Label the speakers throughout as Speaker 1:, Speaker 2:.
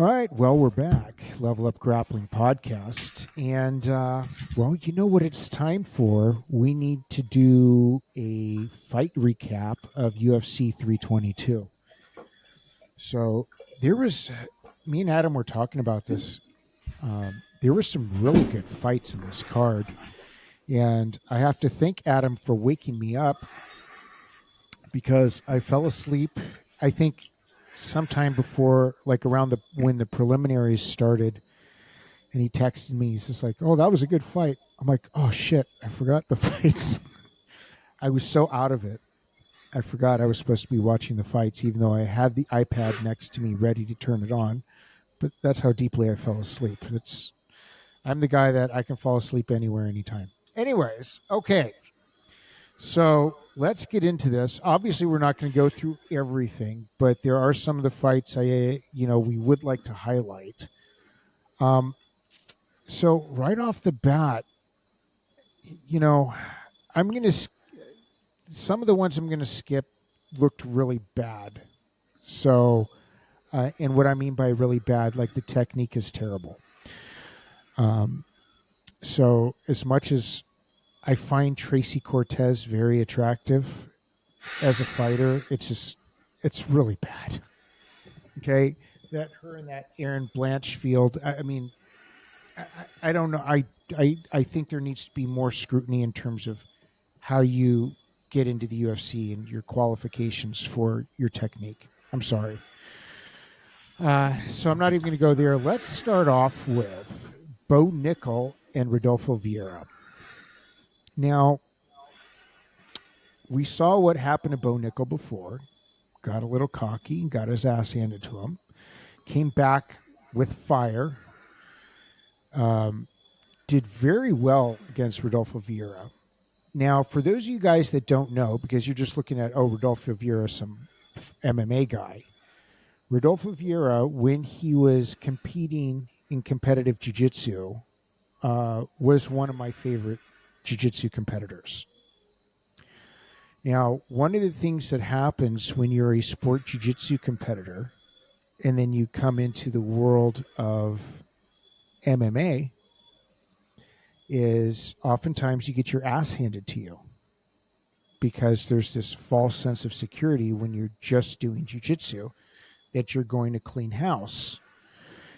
Speaker 1: All right, well, we're back. Level Up Grappling Podcast. And, well, you know what it's time for? We need to do a fight recap of UFC 322. So me and Adam were talking about this. There were some really good fights in this card. And I have to thank Adam for waking me up because I fell asleep, I think, sometime before, like around when the preliminaries started, and he texted me. He's just like, "Oh, that was a good fight." I'm like, "Oh shit, I forgot the fights." I was so out of it. I forgot I was supposed to be watching the fights, even though I had the iPad next to me ready to turn it on. But that's how deeply I fell asleep. I'm the guy that I can fall asleep anywhere, anytime. Anyways, okay. So let's get into this. Obviously, we're not going to go through everything, but there are some of the fights we would like to highlight. So right off the bat, some of the ones I'm going to skip looked really bad. So, and what I mean by really bad, like the technique is terrible. So as much as I find Tracy Cortez very attractive as a fighter, it's really bad. Okay. That her and that Aaron Blanchfield, I don't know. I think there needs to be more scrutiny in terms of how you get into the UFC and your qualifications for your technique. I'm sorry. So I'm not even going to go there. Let's start off with Bo Nickel and Rodolfo Vieira. Now, we saw what happened to Bo Nickel before. Got a little cocky and got his ass handed to him. Came back with fire. Did very well against Rodolfo Vieira. Now, for those of you guys that don't know, because you're just looking at, Rodolfo Vieira, some MMA guy. Rodolfo Vieira, when he was competing in competitive jiu-jitsu, was one of my favorite jiu-jitsu competitors. Now, one of the things that happens when you're a sport jiu-jitsu competitor and then you come into the world of MMA is oftentimes you get your ass handed to you because there's this false sense of security when you're just doing jiu-jitsu that you're going to clean house.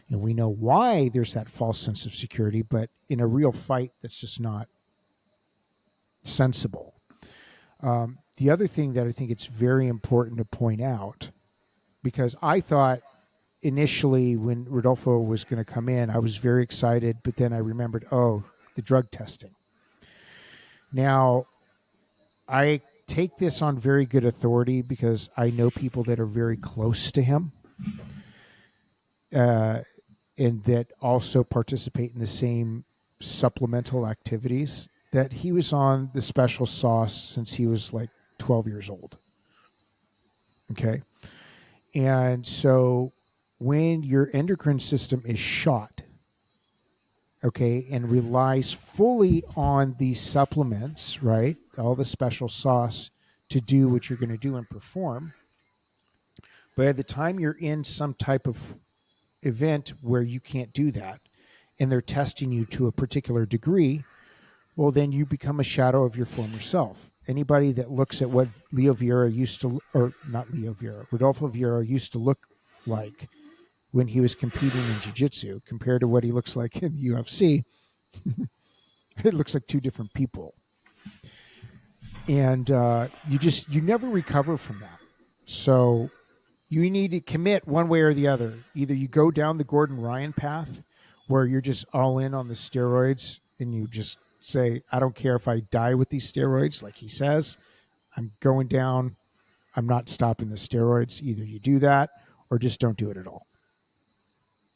Speaker 1: And we know why there's that false sense of security, but in a real fight, that's just not sensible. The other thing that I think it's very important to point out, because I thought initially when Rodolfo was going to come in, I was very excited, but then I remembered, the drug testing. Now, I take this on very good authority because I know people that are very close to him and that also participate in the same supplemental activities, that he was on the special sauce since he was like 12 years old. Okay. And so when your endocrine system is shot, okay, and relies fully on these supplements, right, all the special sauce to do what you're going to do and perform, by the time you're in some type of event where you can't do that and they're testing you to a particular degree, well, then you become a shadow of your former self. Anybody that looks at what Rodolfo Vieira used to look like when he was competing in jiu-jitsu compared to what he looks like in the UFC, it looks like two different people. And you never recover from that. So you need to commit one way or the other. Either you go down the Gordon Ryan path where you're just all in on the steroids and you just say, I don't care if I die with these steroids, like he says, I'm going down. I'm not stopping the steroids. Either you do that or just don't do it at all.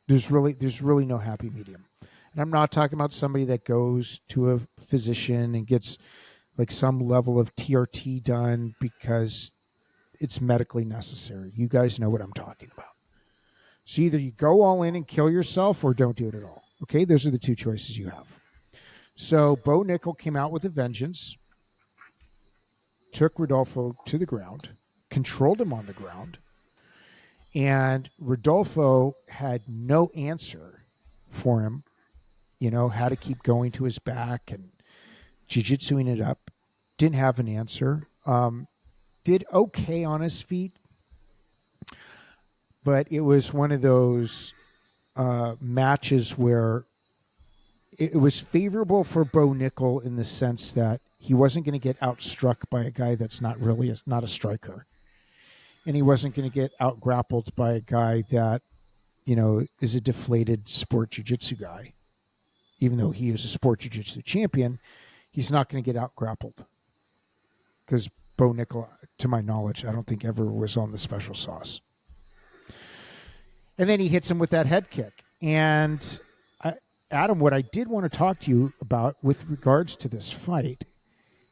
Speaker 1: There's really no happy medium. And I'm not talking about somebody that goes to a physician and gets like some level of TRT done because it's medically necessary. You guys know what I'm talking about. So either you go all in and kill yourself or don't do it at all. Okay, those are the two choices you have. So Bo Nickel came out with a vengeance, took Rodolfo to the ground, controlled him on the ground, And Rodolfo had no answer for him, how to keep going to his back and jiu-jitsuing it up. Didn't have an answer. Did okay on his feet, but it was one of those matches where it was favorable for Bo Nickel in the sense that he wasn't going to get outstruck by a guy that's not a striker, and he wasn't going to get out grappled by a guy that is a deflated sport jiu-jitsu guy. Even though he is a sport jiu-jitsu champion, he's not going to get out grappled because Bo Nickel, to my knowledge, I don't think ever was on the special sauce. And then he hits him with that head kick. And Adam, what I did want to talk to you about with regards to this fight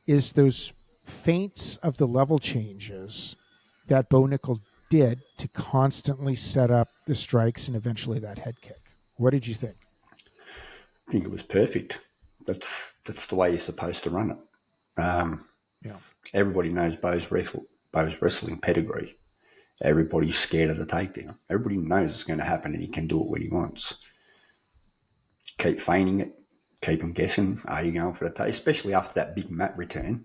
Speaker 1: is those feints of the level changes that Bo Nickel did to constantly set up the strikes and eventually that head kick. What did you think?
Speaker 2: I think it was perfect. That's the way you're supposed to run it.
Speaker 1: Yeah.
Speaker 2: Everybody knows Bo's wrestling pedigree. Everybody's scared of the takedown. Everybody knows it's going to happen and he can do it when he wants. Keep feigning it. Keep him guessing. Are you going for the take? Especially after that big mat return.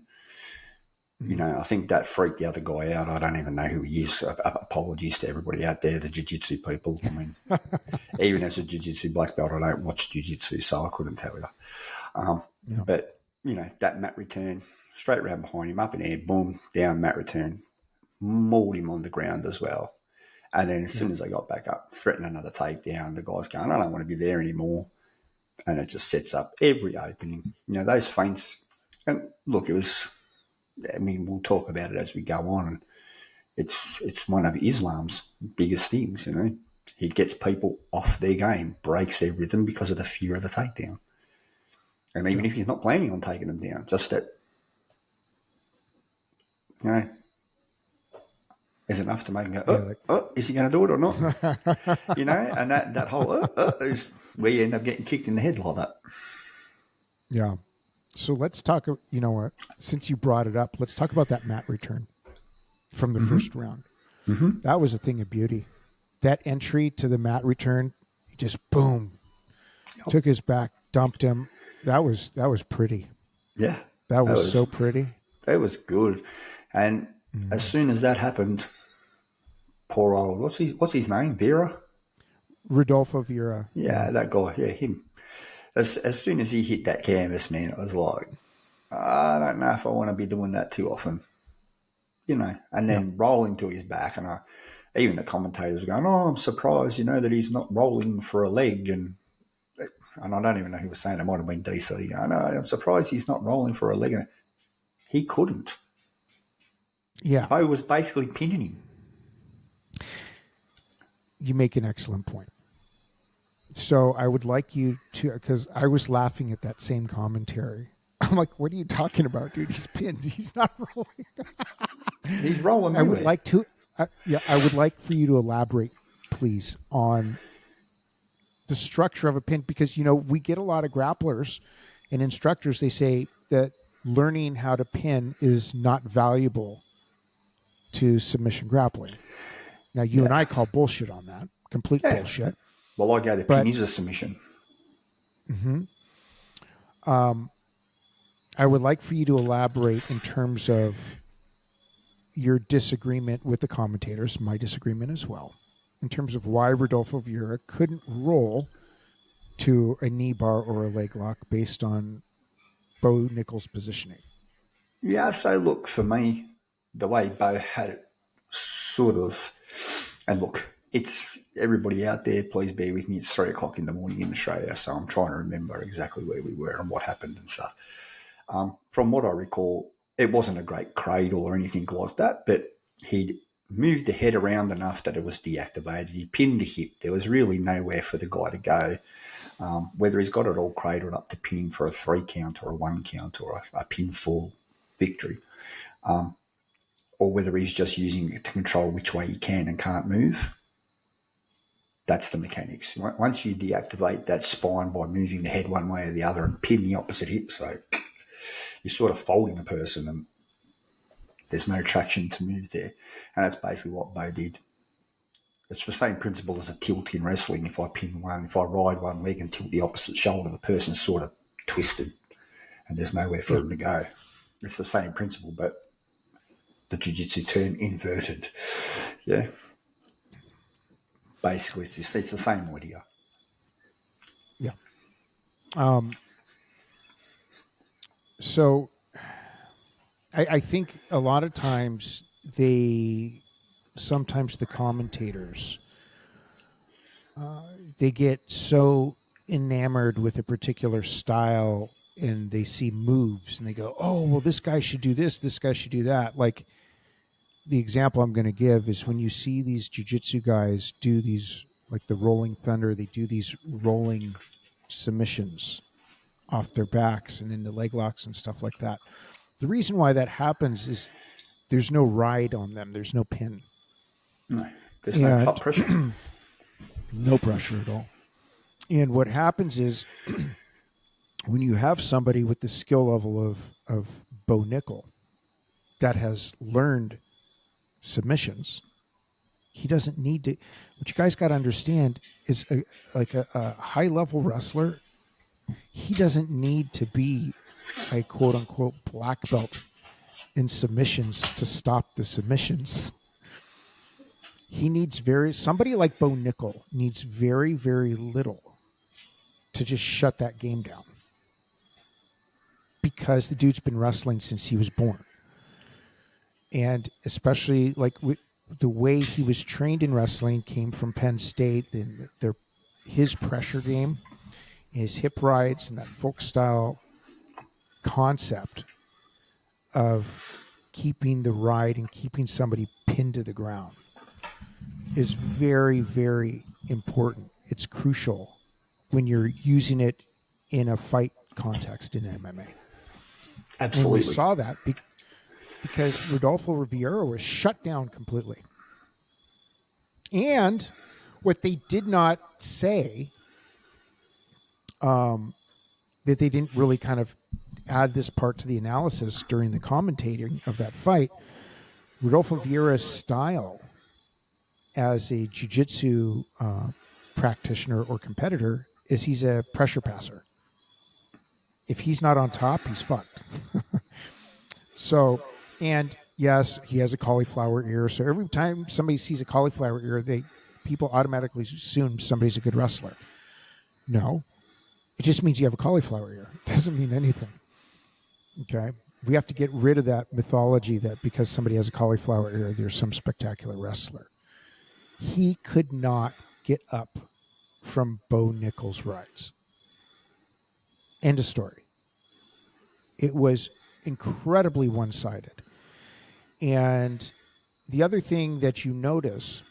Speaker 2: I think that freaked the other guy out. I don't even know who he is. Apologies to everybody out there, the jiu-jitsu people. I mean, even as a jiu-jitsu black belt, I don't watch jiu-jitsu, so I couldn't tell you. But, that mat return, straight around behind him, up in the air, boom, down, mat return, mauled him on the ground as well. And then as soon as they got back up, threatened another takedown, the guy's going, I don't want to be there anymore. And it just sets up every opening. Those feints, and look, it was... we'll talk about it as we go on. It's one of Islam's biggest things, He gets people off their game, breaks their rhythm because of the fear of the takedown. And even if he's not planning on taking them down, just that, is enough to make him go, is he going to do it or not? And that whole, is where you end up getting kicked in the head like that.
Speaker 1: Yeah. So let's talk, since you brought it up, let's talk about that mat return from the first round.
Speaker 2: Mm-hmm.
Speaker 1: That was a thing of beauty. That entry to the mat return, just boom, took his back, dumped him. That was pretty.
Speaker 2: Yeah.
Speaker 1: That was so pretty.
Speaker 2: That was good. And as soon as that happened, poor old, what's his name? Vera?
Speaker 1: Rodolfo Vera.
Speaker 2: Yeah, that guy. Yeah, him. As soon as he hit that canvas, man, it was like, I don't know if I want to be doing that too often, and then rolling to his back. And even the commentators going, I'm surprised, that he's not rolling for a leg. And I don't even know who was saying it. Might have been DC. I know, I'm surprised he's not rolling for a leg. And he couldn't.
Speaker 1: Yeah.
Speaker 2: Bo was basically pinning him.
Speaker 1: You make an excellent point. So I would like you to, because I was laughing at that same commentary. I'm like, what are you talking about, dude? He's pinned. He's not rolling.
Speaker 2: He's rolling.
Speaker 1: I would like to, I would like for you to elaborate, please, on the structure of a pin, because, we get a lot of grapplers and instructors. They say that learning how to pin is not valuable to submission grappling. Now, you and I call bullshit on that. Complete bullshit.
Speaker 2: Well, I go, the pin is a submission.
Speaker 1: Mm-hmm. I would like for you to elaborate in terms of your disagreement with the commentators, my disagreement as well, in terms of why Rodolfo Vieira couldn't roll to a knee bar or a leg lock based on Bo Nickel's positioning.
Speaker 2: Yeah, so look, for me, the way Bo had it sort of, and look, it's everybody out there, please bear with me. It's 3:00 in the morning in Australia, so I'm trying to remember exactly where we were and what happened and stuff. From what I recall, it wasn't a great cradle or anything like that, but he'd moved the head around enough that it was deactivated. He pinned the hip. There was really nowhere for the guy to go. Whether he's got it all cradled up to pinning for a 3 count or a 1 count or a pinfall victory, or whether he's just using it to control which way he can and can't move. That's the mechanics. Once you deactivate that spine by moving the head one way or the other and pin the opposite hip, so you're sort of folding a person and there's no traction to move there. And that's basically what Bo did. It's the same principle as a tilt in wrestling. If I pin one, if I ride one leg and tilt the opposite shoulder, the person's sort of twisted and there's nowhere for
Speaker 1: Yeah.
Speaker 2: them to go. It's the same principle, but the jiu-jitsu term inverted. Yeah. Basically, it's the same idea.
Speaker 1: Yeah. So I think a lot of times sometimes the commentators, they get so enamored with a particular style and they see moves and they go, oh, well, this guy should do this guy should do that. Like the example I'm going to give is when you see these jiu-jitsu guys do these, like the Rolling Thunder, they do these rolling submissions off their backs and into leg locks and stuff like that. The reason why that happens is there's no ride on them. There's no pin.
Speaker 2: No, there's no cut pressure.
Speaker 1: No pressure at all. And what happens is when you have somebody with the skill level of Bo Nickel that has learned submissions, he doesn't need to. What you guys got to understand is a high level wrestler, he doesn't need to be a quote unquote black belt in submissions to stop the submissions. He needs somebody like Bo Nickel needs very, very little to just shut that game down, because the dude's been wrestling since he was born. And especially like the way he was trained in wrestling came from Penn State, and his pressure game, his hip rides, and that folk style concept of keeping the ride and keeping somebody pinned to the ground is very, very important. It's crucial when you're using it in a fight context in MMA.
Speaker 2: Absolutely.
Speaker 1: And we saw that because Rodolfo Rivera was shut down completely. And what they did not say, that they didn't really kind of add this part to the analysis during the commentating of that fight, Rodolfo Vieira's style as a jiu-jitsu practitioner or competitor is he's a pressure passer. If he's not on top, he's fucked. So, and yes, he has a cauliflower ear. So every time somebody sees a cauliflower ear, people automatically assume somebody's a good wrestler. No, it just means you have a cauliflower ear. It doesn't mean anything. Okay. We have to get rid of that mythology that because somebody has a cauliflower ear, they're some spectacular wrestler. He could not get up from Bo Nickel's rides. End of story. It was incredibly one-sided. And the other thing that you notice,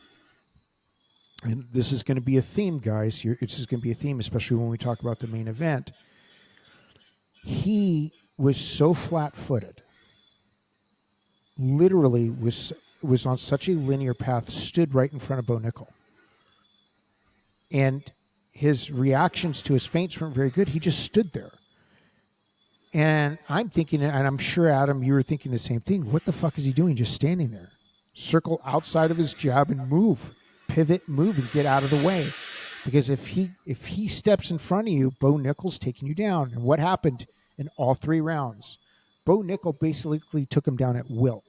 Speaker 1: and this is going to be a theme, guys, this is going to be a theme, especially when we talk about the main event, he was so flat-footed, literally was on such a linear path, stood right in front of Bo Nickel. And his reactions to his feints weren't very good. He just stood there. And I'm thinking, and I'm sure, Adam, you were thinking the same thing. What the fuck is he doing just standing there? Circle outside of his jab and move. Pivot, move, and get out of the way. Because if he steps in front of you, Bo Nickel's taking you down. And what happened in all 3 rounds? Bo Nickel basically took him down at will.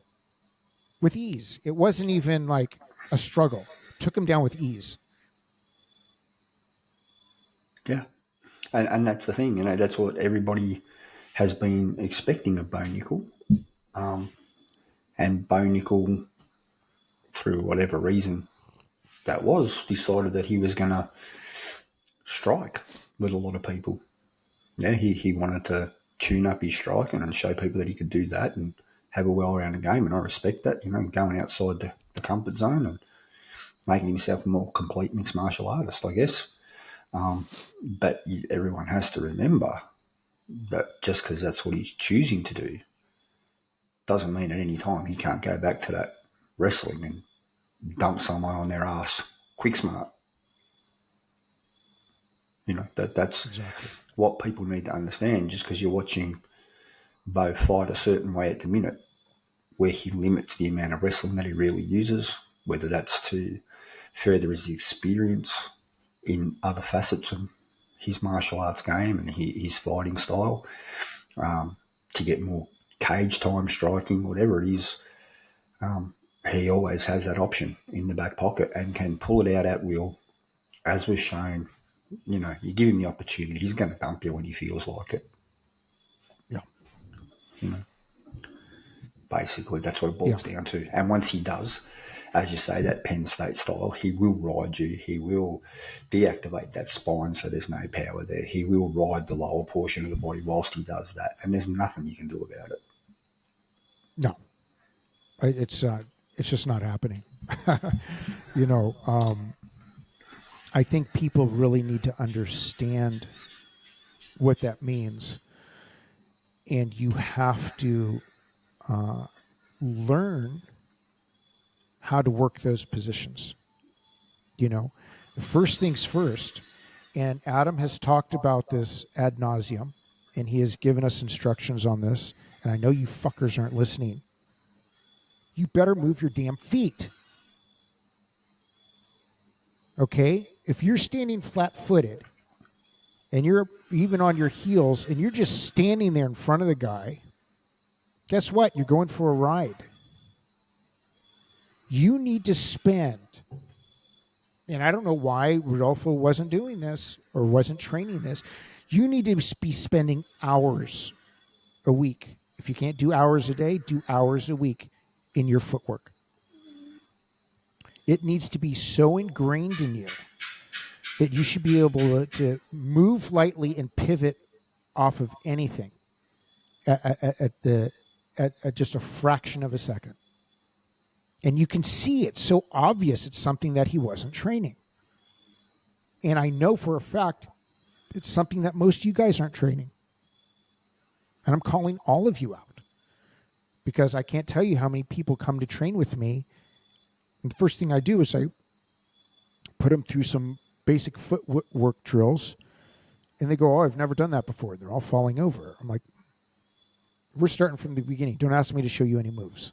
Speaker 1: With ease. It wasn't even like a struggle. Took him down with ease.
Speaker 2: Yeah. And that's the thing, that's what everybody has been expecting of Bo Nickel. And Bo Nickel, through whatever reason that was, decided that he was going to strike with a lot of people. Yeah, he wanted to tune up his striking and show people that he could do that and have a well-rounded game, and I respect that, going outside the comfort zone and making himself a more complete mixed martial artist, I guess. But everyone has to remember that just because that's what he's choosing to do doesn't mean at any time he can't go back to that wrestling and dump someone on their ass quick smart. That's exactly what people need to understand. Just because you're watching Bo fight a certain way at the minute, where he limits the amount of wrestling that he really uses, whether that's to further his experience in other facets of his martial arts game and his fighting style, to get more cage time, striking, whatever it is. He always has that option in the back pocket and can pull it out at will, as was shown. You give him the opportunity, he's going to dump you when he feels like it.
Speaker 1: Yeah.
Speaker 2: Basically, that's what it boils down to. And once he does, as you say, that Penn State style, he will ride you. He will deactivate that spine so there's no power there. He will ride the lower portion of the body whilst he does that, and there's nothing you can do about it.
Speaker 1: No. It's just not happening. I think people really need to understand what that means, and you have to learn how to work those positions. The first things first, and Adam has talked about this ad nauseum, and he has given us instructions on this, and I know you fuckers aren't listening. You better move your damn feet. Okay? If you're standing flat-footed and you're even on your heels and you're just standing there in front of the guy, guess what? You're going for a ride. You need to spend, and I don't know why Rodolfo wasn't doing this or wasn't training this, you need to be spending hours a week. If you can't do hours a day, do hours a week in your footwork. It needs to be so ingrained in you that you should be able to move lightly and pivot off of anything at just a fraction of a second. And you can see it's so obvious it's something that he wasn't training. And I know for a fact it's something that most of you guys aren't training. And I'm calling all of you out because I can't tell you how many people come to train with me. And the first thing I do is I put them through some basic footwork drills. And they go, oh, I've never done that before. They're all falling over. I'm like, we're starting from the beginning. Don't ask me to show you any moves.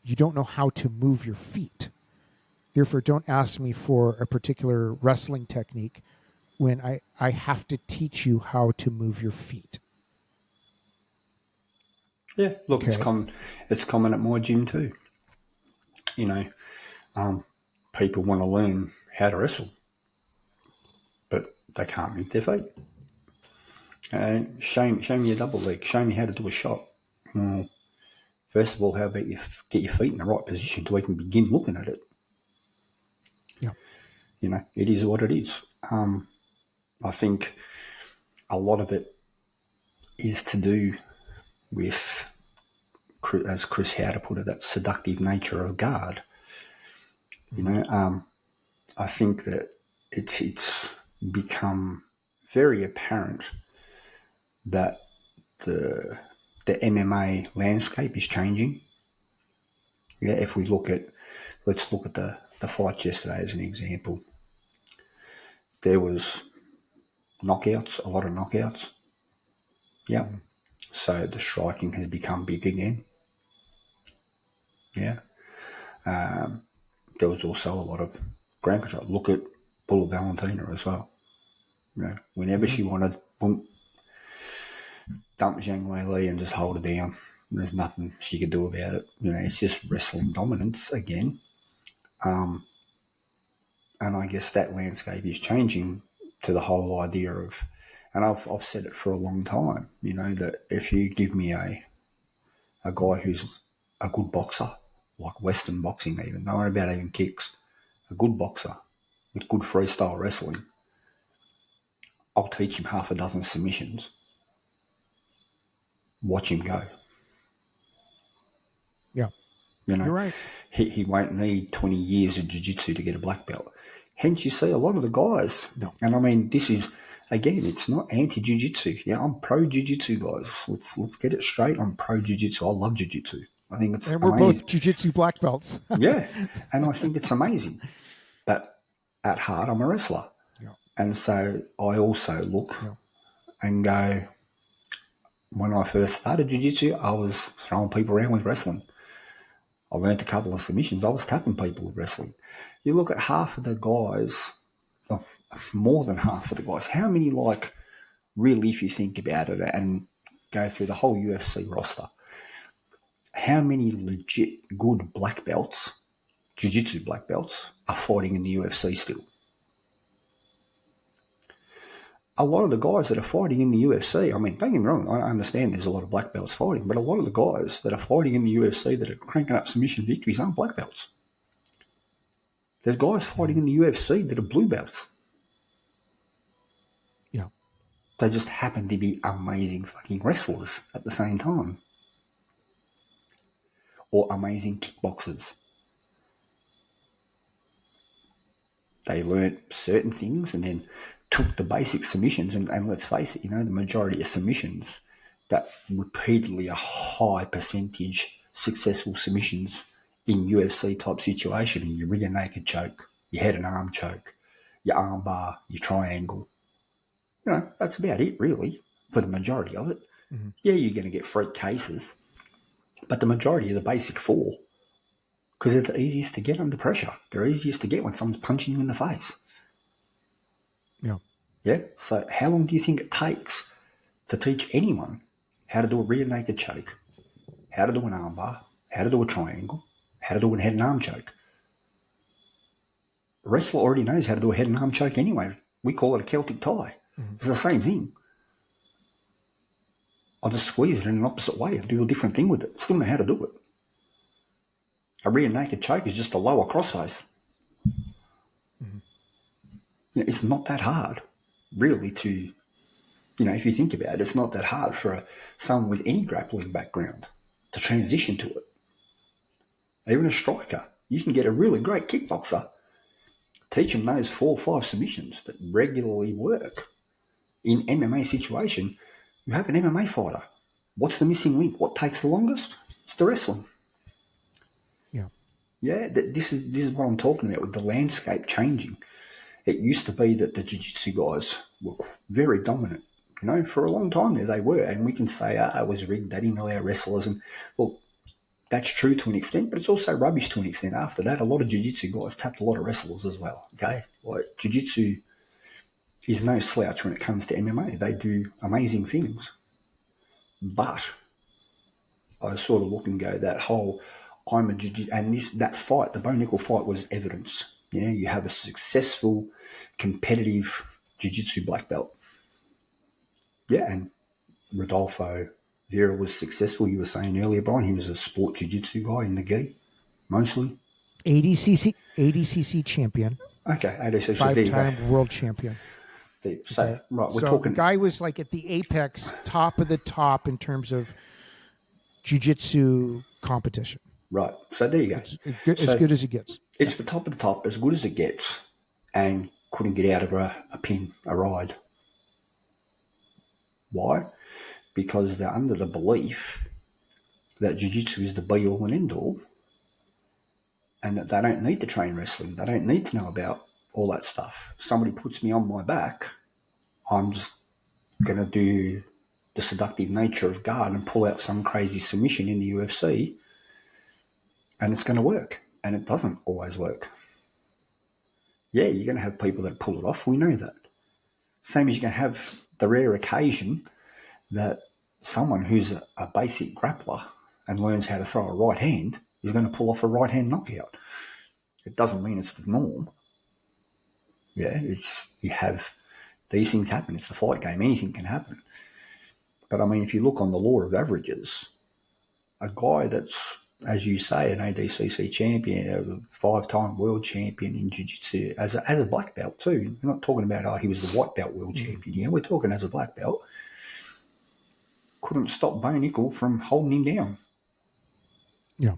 Speaker 1: You don't know how to move your feet. Therefore, don't ask me for a particular wrestling technique when I have to teach you how to move your feet.
Speaker 2: Yeah, look,
Speaker 1: Okay.
Speaker 2: it's common at my gym too. People want to learn how to wrestle, but they can't move their feet. Show me a double leg. Show me how to do a shot. Well, first of all, how about you get your feet in the right position to even begin looking at it?
Speaker 1: Yeah.
Speaker 2: It is what it is. I think a lot of it is to do with, as Chris Howder put it, that seductive nature of guard. I think that it's become very apparent that the MMA landscape is changing. Yeah, if we let's look at the fight yesterday as an example. There was knockouts, a lot of knockouts. Yeah. So the striking has become big again. Yeah. There was also a lot of ground control. Look at Bulla Valentina as well. Whenever she wanted, boom, dump Zhang Wei Li and just hold her down. There's nothing she could do about it. It's just wrestling dominance again. And I guess that landscape is changing to the whole idea of, and I've said it for a long time, that if you give me a guy who's a good boxer, like Western boxing even, don't worry about even kicks, a good boxer with good freestyle wrestling, I'll teach him half a dozen submissions. Watch him go.
Speaker 1: Yeah. You're right.
Speaker 2: He won't need 20 years of jiu-jitsu to get a black belt. Hence, you see a lot of the guys.
Speaker 1: No.
Speaker 2: And I mean, this is, again, it's not anti-jiu-jitsu. Yeah, I'm pro-jiu-jitsu, guys. Let's get it straight. I'm pro-jiu-jitsu. I love jiu-jitsu. I think it's
Speaker 1: and we're
Speaker 2: amazing.
Speaker 1: both jiu-jitsu black belts.
Speaker 2: Yeah, and I think it's amazing. But at heart, I'm a wrestler.
Speaker 1: Yeah.
Speaker 2: And so I also look and go, when I first started jiu-jitsu, I was throwing people around with wrestling. I learnt a couple of submissions. I was tapping people with wrestling. You look at half of the guys, oh, more than half of the guys. How many, like, really, if you think about it and go through the whole UFC roster, how many legit good black belts, jiu-jitsu black belts, are fighting in the UFC still? A lot of the guys that are fighting in the UFC, I mean, don't get me wrong, I understand there's a lot of black belts fighting, but a lot of the guys that are fighting in the UFC that are cranking up submission victories aren't black belts. There's guys fighting in the UFC that are blue belts.
Speaker 1: Yeah.
Speaker 2: They just happen to be amazing fucking wrestlers at the same time. Or amazing kickboxers. They learnt certain things and then took the basic submissions, and let's face it, the majority of submissions, that repeatedly a high percentage successful submissions in UFC type situation, your rear naked choke, your head and arm choke, your arm bar, your triangle. That's about it really for the majority of it.
Speaker 1: Mm-hmm.
Speaker 2: Yeah, you're going to get freak cases, but the majority of the basic four, because they're the easiest to get under pressure. They're easiest to get when someone's punching you in the face.
Speaker 1: Yeah.
Speaker 2: Yeah. So how long do you think it takes to teach anyone how to do a rear naked choke, how to do an arm bar, how to do a triangle, how to do a head and arm choke? A wrestler already knows how to do a head and arm choke anyway. We call it a Celtic tie. Mm-hmm. It's the same thing. I'll just squeeze it in an opposite way and do a different thing with it. Still know how to do it. A rear naked choke is just a lower crossface. Mm-hmm. It's not that hard, really, to, if you think about it, it's not that hard for someone with any grappling background to transition to it. Even a striker, you can get a really great kickboxer, teach them those 4 or 5 submissions that regularly work. In MMA situation, you have an MMA fighter. What's the missing link? What takes the longest? It's the wrestling. Yeah, this is what I'm talking about with the landscape changing. It used to be that the jiu-jitsu guys were very dominant. For a long time there they were, and we can say, it was rigged, they didn't allow wrestlers. And, well, that's true to an extent, but it's also rubbish to an extent. After that, a lot of jiu-jitsu guys tapped a lot of wrestlers as well, okay? Like, jiu-jitsu is no slouch when it comes to MMA. They do amazing things. But I sort of look and go, that whole... I'm a jiu-jitsu, and that fight, the Bo Nickel fight, was evidence. Yeah, you have a successful, competitive jiu-jitsu black belt. Yeah, and Rodolfo Vera was successful. You were saying earlier, Brian, he was a sport jiu-jitsu guy in the gi, mostly.
Speaker 1: ADCC champion.
Speaker 2: Okay, ADCC.
Speaker 1: 5-time world champion.
Speaker 2: So, okay. Right, we're
Speaker 1: so
Speaker 2: talking...
Speaker 1: the guy was like at the apex, top of the top in terms of jiu-jitsu competition.
Speaker 2: Right. So there you go.
Speaker 1: As good as it gets.
Speaker 2: It's the top of the top, as good as it gets, and couldn't get out of a pin, a ride. Why? Because they're under the belief that jiu-jitsu is the be-all and end-all, and that they don't need to train wrestling. They don't need to know about all that stuff. If somebody puts me on my back, I'm just going to do the seductive nature of guard and pull out some crazy submission in the UFC, and it's going to work. And it doesn't always work. Yeah, you're going to have people that pull it off. We know that. Same as you're going to have the rare occasion that someone who's a basic grappler and learns how to throw a right hand is going to pull off a right hand knockout. It doesn't mean it's the norm. Yeah, you have these things happen. It's the fight game. Anything can happen. But I mean, if you look on the law of averages, a guy that's, as you say, an ADCC champion, a 5-time world champion in jiu-jitsu, as a black belt too. We're not talking about, he was the white belt world champion here. We're talking as a black belt. Couldn't stop Bo Nickel from holding him down.
Speaker 1: Yeah.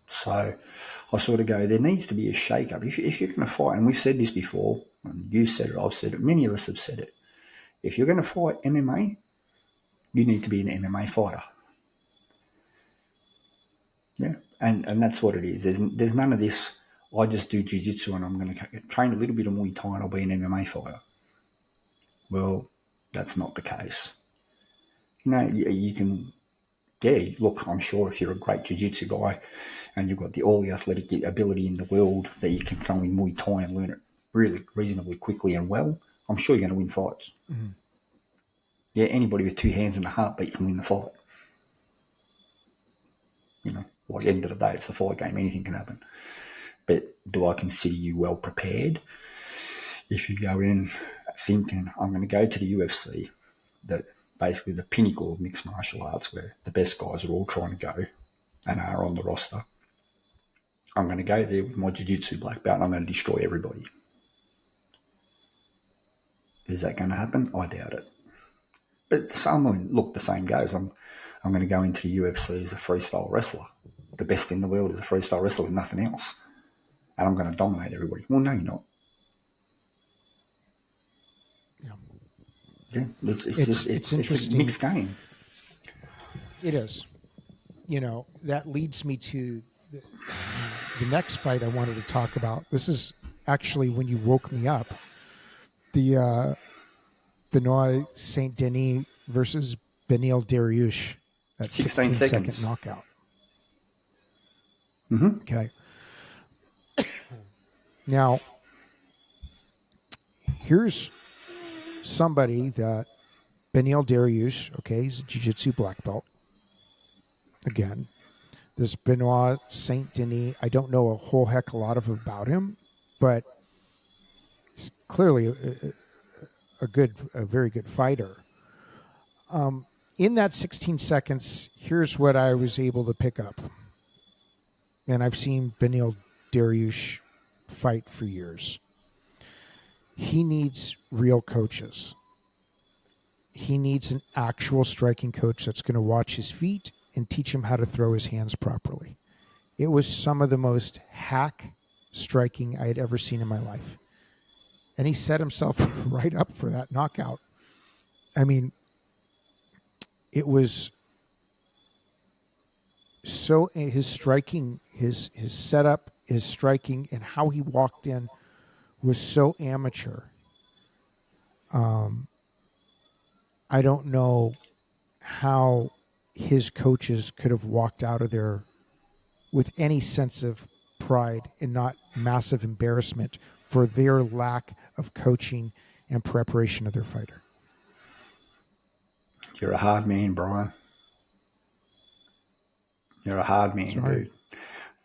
Speaker 2: So I sort of go, there needs to be a shake-up. If you're going to fight, and we've said this before, and you've said it, I've said it, many of us have said it. If you're going to fight MMA, you need to be an MMA fighter. Yeah, and that's what it is. There's none of this, I just do jiu-jitsu and I'm going to train a little bit of Muay Thai and I'll be an MMA fighter. Well, that's not the case. You can yeah, look, I'm sure if you're a great jiu-jitsu guy and you've got all the athletic ability in the world that you can throw in Muay Thai and learn it really reasonably quickly and well, I'm sure you're going to win fights.
Speaker 1: Mm-hmm.
Speaker 2: Yeah, anybody with two hands and a heartbeat can win the fight. At the end of the day, it's the fight game. Anything can happen. But do I consider you well prepared? If you go in thinking, I'm going to go to the UFC, basically the pinnacle of mixed martial arts where the best guys are all trying to go and are on the roster. I'm going to go there with my jiu-jitsu black belt and I'm going to destroy everybody. Is that going to happen? I doubt it. But the same goes. I'm going to go into the UFC as a freestyle wrestler. The best in the world is a freestyle wrestler with nothing else. And I'm going to dominate everybody. Well, no, you're not. Yeah, it's a mixed game.
Speaker 1: It is. That leads me to the next fight I wanted to talk about. This is actually when you woke me up. The Benoit Saint Denis versus Beneil Dariush. That 16-second knockout.
Speaker 2: Mm-hmm.
Speaker 1: Okay. Now, here's somebody that Beneil Dariush, okay, he's a jiu-jitsu black belt. Again, this Benoit Saint Denis, I don't know a whole heck a lot about him, but he's clearly a very good fighter. In that 16 seconds, here's what I was able to pick up. And I've seen Beneil Dariush fight for years. He needs real coaches. He needs an actual striking coach that's going to watch his feet and teach him how to throw his hands properly. It was some of the most hack striking I had ever seen in my life. And he set himself right up for that knockout. I mean, it was so his striking, his setup, his striking, and how he walked in was so amateur. I don't know how his coaches could have walked out of there with any sense of pride and not massive embarrassment for their lack of coaching and preparation of their fighter.
Speaker 2: You're a hard man, Brian. You're a hard man, dude.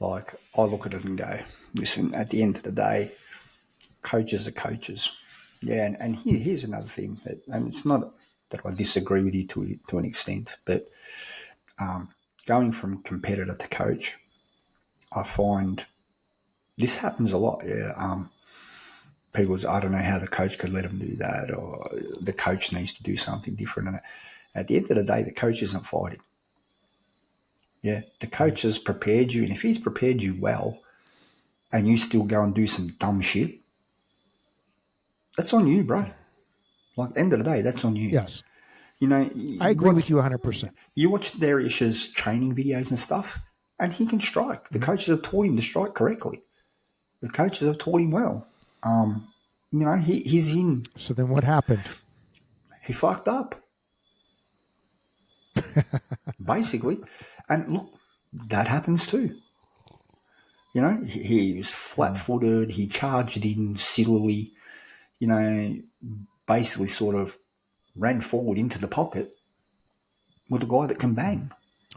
Speaker 2: Like, I look at it and go, listen, at the end of the day, coaches are coaches. Yeah, and here's another thing, and it's not that I disagree with you to an extent, but going from competitor to coach, I find this happens a lot. Yeah, people say, I don't know how the coach could let them do that, or the coach needs to do something different. And at the end of the day, the coach isn't fighting. Yeah, the coach has prepared you, and if he's prepared you well, and you still go and do some dumb shit, that's on you, bro. Like, at the end of the day, that's on you.
Speaker 1: Yes.
Speaker 2: I
Speaker 1: agree with you 100%.
Speaker 2: You watch Dariush's training videos and stuff, and he can strike. The coaches have taught him to strike correctly. The coaches have taught him well. He's in.
Speaker 1: So then what happened?
Speaker 2: He fucked up. Basically. And look, that happens too. He was flat-footed. He charged in sillily, basically sort of ran forward into the pocket with a guy that can bang.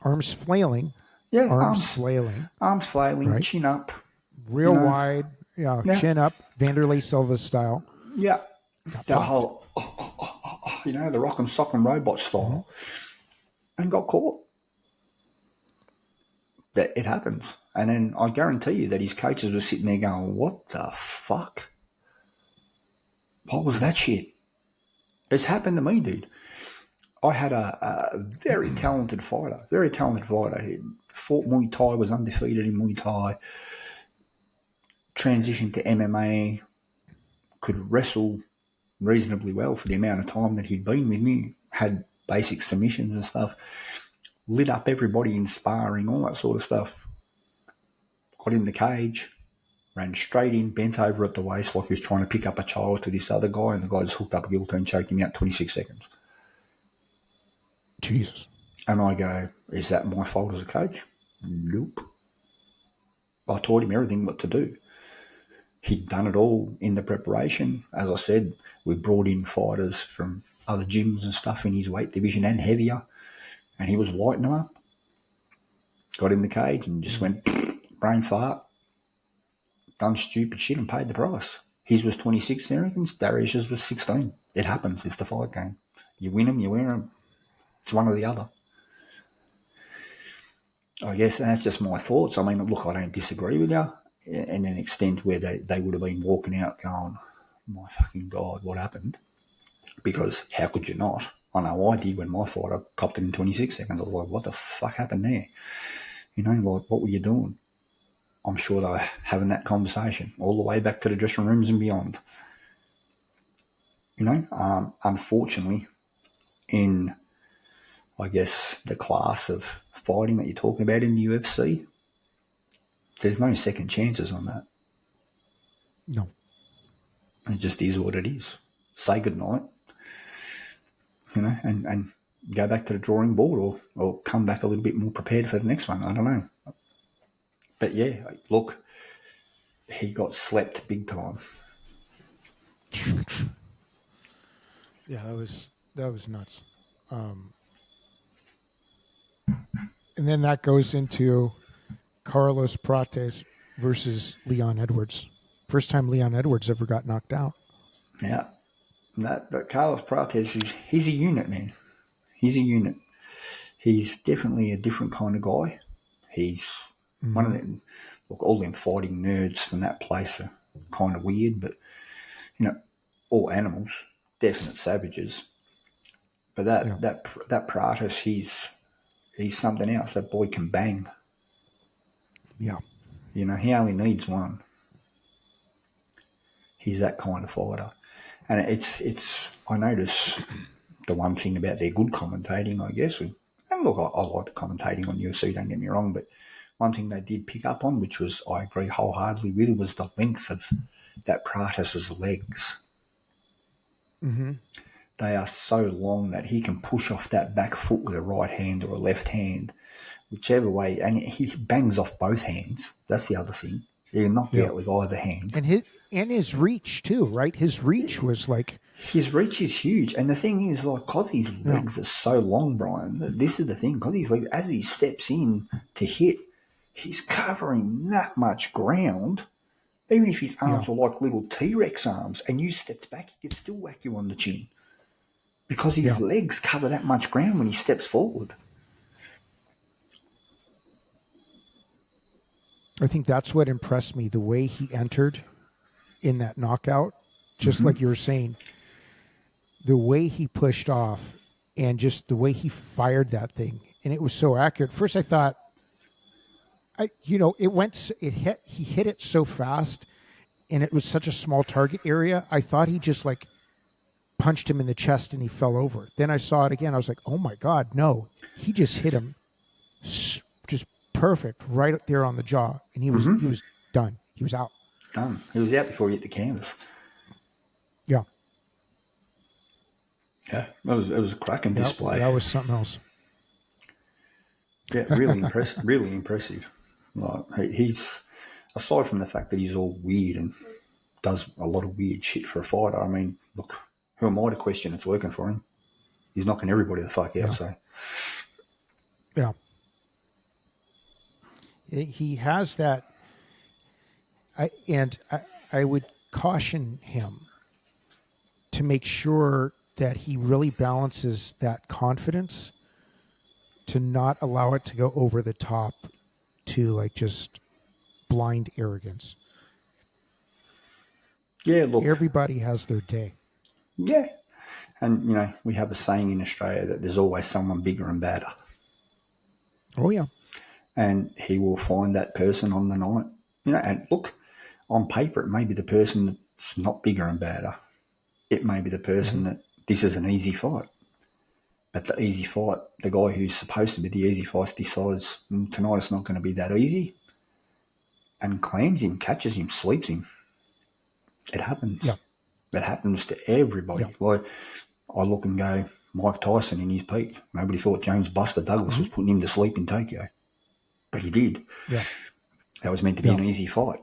Speaker 1: Arms flailing.
Speaker 2: Yeah,
Speaker 1: arms flailing.
Speaker 2: Arms flailing, right. Chin up.
Speaker 1: Real wide, chin up, Vanderlei Silva style.
Speaker 2: Yeah. That whole, the rock and sock and robot style. Mm-hmm. And got caught. But it happens. And then I guarantee you that his coaches were sitting there going, what the fuck? What was that shit? It's happened to me, dude. I had a very talented fighter. He fought Muay Thai, was undefeated in Muay Thai, transitioned to MMA, could wrestle reasonably well for the amount of time that he'd been with me, had basic submissions and stuff, lit up everybody in sparring, all that sort of stuff. Got in the cage, ran straight in, bent over at the waist like he was trying to pick up a child to this other guy, and the guy just hooked up a guillotine, choked him out 26 seconds.
Speaker 1: Jesus.
Speaker 2: And I go, is that my fault as a coach? Nope. I taught him everything what to do. He'd done it all in the preparation. As I said, we brought in fighters from other gyms and stuff in his weight division and heavier, and he was lighting them up. Got in the cage and just went brain fart, done stupid shit and paid the price. His was 26 seconds, Darius's was 16. It happens. It's the fight game. You win them, you win them. It's one or the other. I guess that's just my thoughts. I mean, look, I don't disagree with you in an extent where they would have been walking out going, my fucking God, what happened? Because how could you not? I know I did when my fight, I copped it in 26 seconds. I was like, what the fuck happened there? You know, like, what were you doing? I'm sure they were having that conversation all the way back to the dressing rooms and beyond. You know, unfortunately, in, I guess, the class of fighting that you're talking about in the UFC, there's no second chances on that.
Speaker 1: No.
Speaker 2: It just is what it is. Say goodnight, you know, and go back to the drawing board or come back a little bit more prepared for the next one. I don't know. But yeah, look, he got slept big time.
Speaker 1: Yeah, that was nuts. And then that goes into Carlos Prates versus Leon Edwards. First time Leon Edwards ever got knocked out.
Speaker 2: Yeah, that Carlos Prates, he's a unit, man. He's a unit. He's definitely a different kind of guy. He's one of them. Look, all them fighting nerds from that place are kind of weird, but you know, all animals, definite savages. But that Pratis, he's something else. That boy can bang.
Speaker 1: Yeah.
Speaker 2: You know, he only needs one. He's that kind of fighter. And it's I notice the one thing about their good commentating, I guess, and look, I like the commentating on UFC, don't get me wrong, but one thing they did pick up on, which was I agree wholeheartedly with, was the length of that Pratis's legs.
Speaker 1: Mm-hmm.
Speaker 2: They are so long that he can push off that back foot with a right hand or a left hand, whichever way, and he bangs off both hands. That's the other thing. He can knock you out with either hand.
Speaker 1: And his reach too, right? His reach was like,
Speaker 2: his reach is huge, and the thing is, like, because his legs are so long, Brian. This is the thing, because his legs, as he steps in to hit, he's covering that much ground. Even if his arms were like little T-Rex arms, and you stepped back, he could still whack you on the chin because his legs cover that much ground when he steps forward.
Speaker 1: I think that's what impressed me, the way he entered in that knockout, just like you were saying, the way he pushed off and just the way he fired that thing. And it was so accurate. First I thought, he hit it so fast and it was such a small target area. I thought he just like punched him in the chest and he fell over. Then I saw it again. I was like, oh my God, no, he just hit him just perfect right up there on the jaw. And he was done. He was out.
Speaker 2: Done. He was out before he hit the canvas.
Speaker 1: Yeah.
Speaker 2: Yeah, it was a cracking display.
Speaker 1: That was something else.
Speaker 2: Yeah, really impressive. Really impressive. Like, he's, aside from the fact that he's all weird and does a lot of weird shit for a fighter. I mean, look, who am I to question it's working for him? He's knocking everybody the fuck out. So,
Speaker 1: yeah, he has that. I would caution him to make sure that he really balances that confidence to not allow it to go over the top to like just blind arrogance.
Speaker 2: yeah, look,
Speaker 1: Everybody has their day.
Speaker 2: yeah, and you know, we have a saying in Australia that there's always someone bigger and badder.
Speaker 1: Oh yeah,
Speaker 2: and he will find that person on the night. You know, and look, on paper, it may be the person that's not bigger and badder. It may be the person that this is an easy fight. But the easy fight, the guy who's supposed to be the easy fight decides tonight it's not going to be that easy and claims him, catches him, sleeps him. It happens.
Speaker 1: Yeah.
Speaker 2: It happens to everybody.
Speaker 1: Yeah.
Speaker 2: Like, I look and go, Mike Tyson in his peak. Nobody thought James Buster Douglas was putting him to sleep in Tokyo. But he did.
Speaker 1: Yeah.
Speaker 2: That was meant to be an easy fight.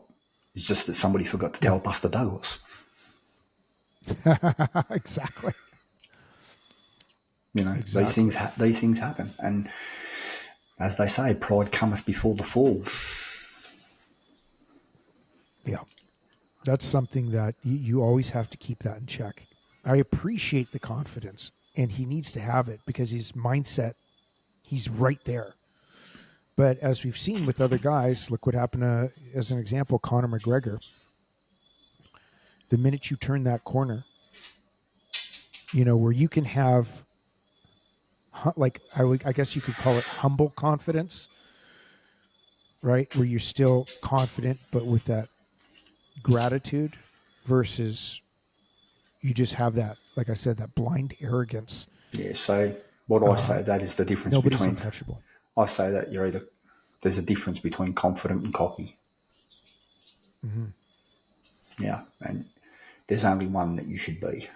Speaker 2: It's just that somebody forgot to tell Buster Douglas.
Speaker 1: Exactly.
Speaker 2: You know, these things happen. And as they say, pride cometh before the fall.
Speaker 1: Yeah. That's something that you always have to keep that in check. I appreciate the confidence, and he needs to have it because his mindset, he's right there. But as we've seen with other guys, look what happened to, as an example, Conor McGregor. The minute you turn that corner, you know, where you can have, like, I guess you could call it humble confidence, right? Where you're still confident, but with that gratitude versus you just have that, like I said, that blind arrogance.
Speaker 2: Yeah, so what I say, that is the difference
Speaker 1: Nobody's
Speaker 2: between...
Speaker 1: untouchable.
Speaker 2: I say that there's a difference between confident and cocky.
Speaker 1: Mm-hmm.
Speaker 2: Yeah, and there's only one that you should be.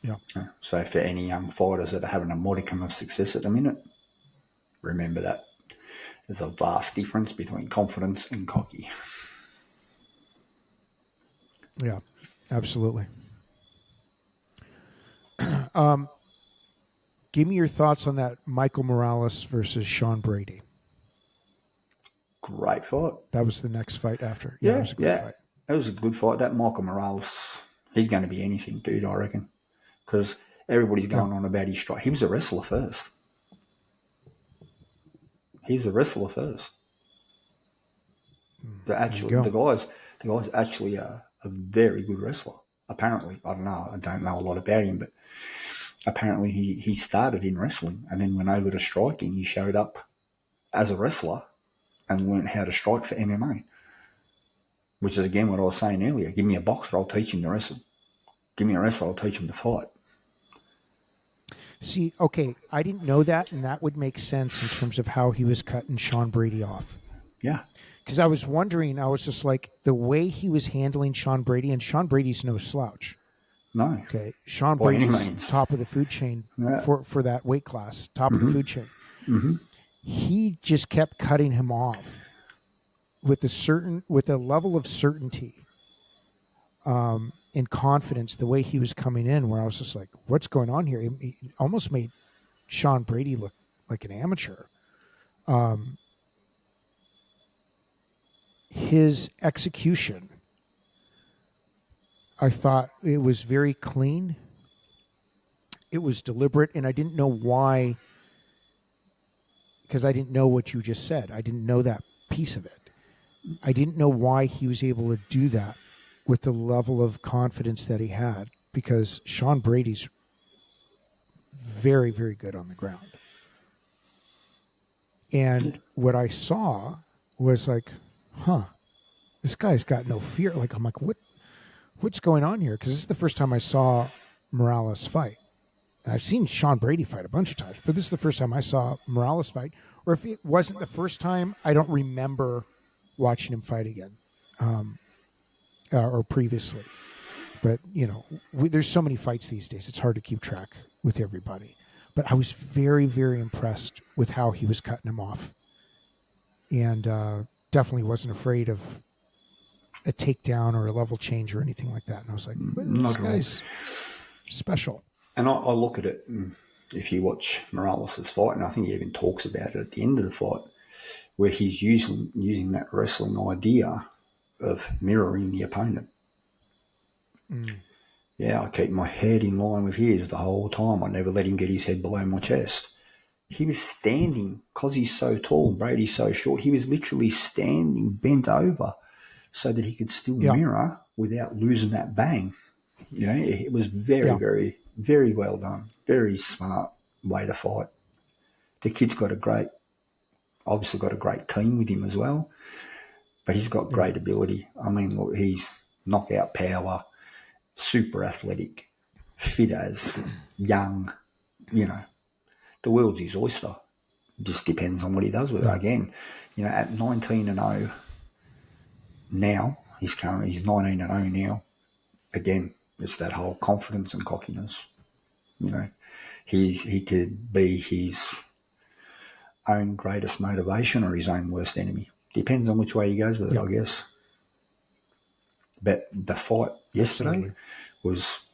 Speaker 1: Yeah.
Speaker 2: So for any young fighters that are having a modicum of success at the minute, remember that there's a vast difference between confidence and cocky.
Speaker 1: Yeah, absolutely. Give me your thoughts on that Michael Morales versus Sean Brady.
Speaker 2: Great fight.
Speaker 1: That was the next fight after.
Speaker 2: Yeah,
Speaker 1: it was a great fight.
Speaker 2: It was a good fight. That Michael Morales, he's going to be anything, dude, I reckon. Because everybody's going on about his strike. He was a wrestler first. The guy's actually a very good wrestler. Apparently, I don't know a lot about him, but apparently he started in wrestling and then went over to striking. He showed up as a wrestler and learned how to strike for MMA, which is again what I was saying earlier. Give me a boxer, I'll teach him to wrestle. Give me a wrestler, I'll teach him to fight.
Speaker 1: See, okay, I didn't know that, and that would make sense in terms of how he was cutting Sean Brady off.
Speaker 2: Yeah.
Speaker 1: Because I was wondering, I was just like, the way he was handling Sean Brady, and Sean Brady's no slouch.
Speaker 2: No.
Speaker 1: Okay. Sean Brady's top of the food chain for that weight class, top of the food chain.
Speaker 2: Mm-hmm.
Speaker 1: He just kept cutting him off with a level of certainty and confidence, the way he was coming in, where I was just like, what's going on here? He almost made Sean Brady look like an amateur. His execution, I thought it was very clean. It was deliberate, and I didn't know why, because I didn't know what you just said. I didn't know that piece of it. I didn't know why he was able to do that with the level of confidence that he had, because Sean Brady's very, very good on the ground. And what I saw was like, this guy's got no fear. Like, I'm like, what's going on here? Because this is the first time I saw Morales fight. And I've seen Sean Brady fight a bunch of times, but this is the first time I saw Morales fight. Or if it wasn't the first time, I don't remember watching him fight again, or previously. But, you know, there's so many fights these days, it's hard to keep track with everybody. But I was very, very impressed with how he was cutting him off. And definitely wasn't afraid of a takedown or a level change or anything like that. And I was like, this guy's special.
Speaker 2: And I look at it, if you watch Morales' fight, and I think he even talks about it at the end of the fight, where he's using that wrestling idea of mirroring the opponent. Yeah, I keep my head in line with his the whole time. I never let him get his head below my chest. He was standing, because he's so tall, Brady's so short, he was literally standing bent over so that he could still mirror without losing that bang. You know, it was very, very, very well done. Very smart way to fight. The kid's obviously got a great team with him as well, but he's got great ability. I mean, look, he's knockout power, super athletic, fit as, young, you know. The world's his oyster. Just depends on what he does with it. Again, you know, at 19-0 now, he's 19-0 now. Again, It's that whole confidence and cockiness. You know, he could be his own greatest motivation or his own worst enemy. Depends on which way he goes with it,
Speaker 1: Yeah,
Speaker 2: I guess. But the fight yesterday
Speaker 1: absolutely.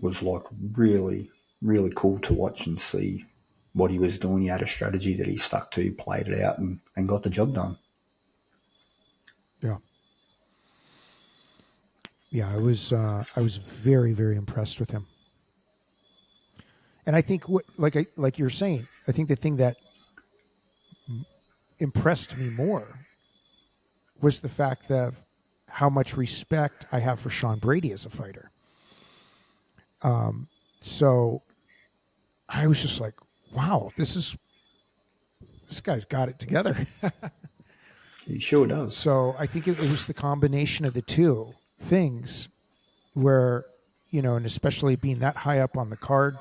Speaker 2: was like really, really cool to watch and see what he was doing. He had a strategy that he stuck to, played it out, and got the job done.
Speaker 1: Yeah. Yeah, I was very, very impressed with him. And I think like you're saying, I think the thing that impressed me more was the fact that how much respect I have for Sean Brady as a fighter. So I was just like, wow, this guy's got it together.
Speaker 2: He sure does.
Speaker 1: So I think it was the combination of the two things where, and especially being that high up on the card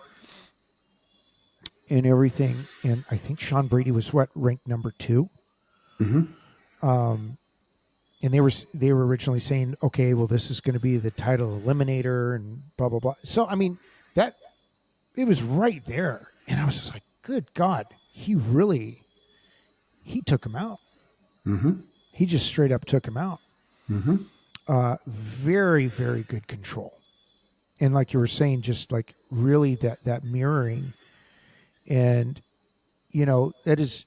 Speaker 1: and everything. And I think Sean Brady was ranked number 2. Um, and they were originally saying, okay, well, this is going to be the title eliminator and blah blah blah. So I mean, that it was right there, and I was just like, good God, he took him out. He just straight up took him out. Very, very good control, and like you were saying, just like really that mirroring, and that is,